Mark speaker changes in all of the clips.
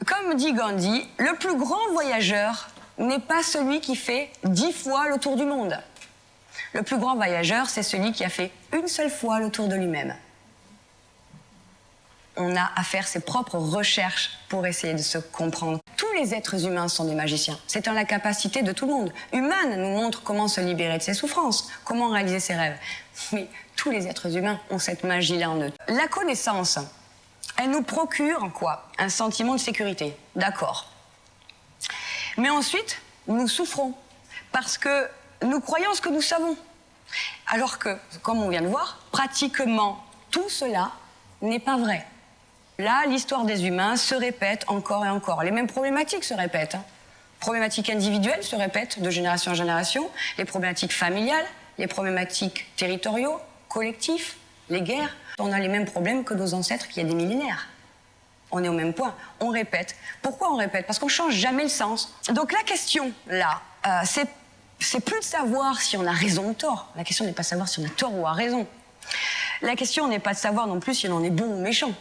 Speaker 1: Comme dit Gandhi, le plus grand voyageur n'est pas celui qui fait 10 fois le tour du monde. Le plus grand voyageur, c'est celui qui a fait une seule fois le tour de lui-même. On a à faire ses propres recherches pour essayer de se comprendre. Tous les êtres humains sont des magiciens. C'est en la capacité de tout le monde. Human nous montre comment se libérer de ses souffrances, comment réaliser ses rêves. Mais tous les êtres humains ont cette magie-là en eux. La connaissance, elle nous procure quoi? Un sentiment de sécurité. D'accord. Mais ensuite, nous souffrons parce que nous croyons ce que nous savons. Alors que, comme on vient de voir, pratiquement tout cela n'est pas vrai. Là, l'histoire des humains se répète encore et encore. Les mêmes problématiques se répètent. Problématiques individuelles se répètent de génération en génération. Les problématiques familiales, les problématiques territoriaux, collectifs, les guerres. On a les mêmes problèmes que nos ancêtres qu'il y a des millénaires. On est au même point. On répète. Pourquoi on répète? Parce qu'on ne change jamais le sens. Donc la question, là, c'est plus de savoir si on a raison ou tort. La question n'est pas de savoir si on a tort ou a raison. La question n'est pas de savoir non plus si on est bon ou méchant.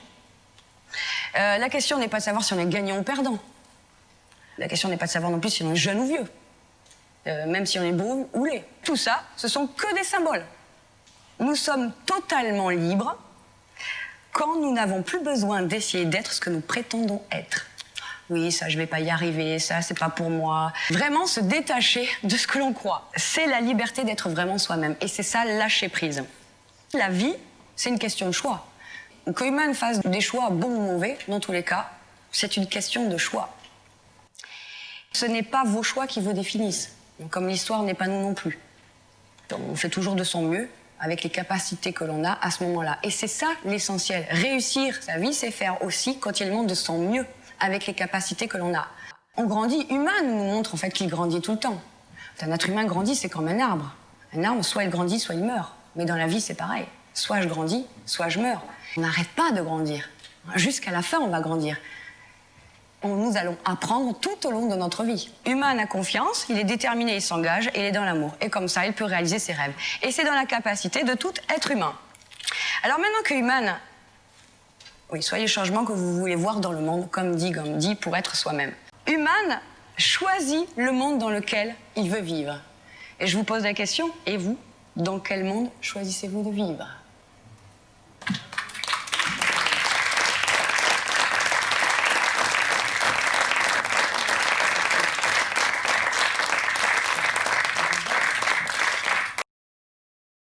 Speaker 1: La question n'est pas de savoir si on est gagnant ou perdant. La question n'est pas de savoir non plus si on est jeune ou vieux. Même si on est beau ou laid. Tout ça, ce sont que des symboles. Nous sommes totalement libres quand nous n'avons plus besoin d'essayer d'être ce que nous prétendons être. Oui, ça, je vais pas y arriver, ça, c'est pas pour moi. Vraiment se détacher de ce que l'on croit. C'est la liberté d'être vraiment soi-même. Et c'est ça, lâcher prise. La vie, c'est une question de choix. Que Human fasse des choix bons ou mauvais, dans tous les cas, c'est une question de choix. Ce n'est pas vos choix qui vous définissent, comme l'histoire n'est pas nous non plus. On fait toujours de son mieux avec les capacités que l'on a à ce moment-là. Et c'est ça l'essentiel. Réussir sa vie, c'est faire aussi quand il montre de son mieux avec les capacités que l'on a. On grandit, Human nous montre en fait qu'il grandit tout le temps. Un être humain grandit, c'est comme un arbre. Un arbre, soit il grandit, soit il meurt. Mais dans la vie, c'est pareil. Soit je grandis, soit je meurs. On n'arrête pas de grandir. Jusqu'à la fin, on va grandir. Nous allons apprendre tout au long de notre vie. Human a confiance, il est déterminé, il s'engage et il est dans l'amour. Et comme ça, il peut réaliser ses rêves. Et c'est dans la capacité de tout être humain. Alors maintenant que Human... Oui, soyez le changement que vous voulez voir dans le monde, comme dit Gandhi, pour être soi-même. Human choisit le monde dans lequel il veut vivre. Et je vous pose la question, et vous, dans quel monde choisissez-vous de vivre ?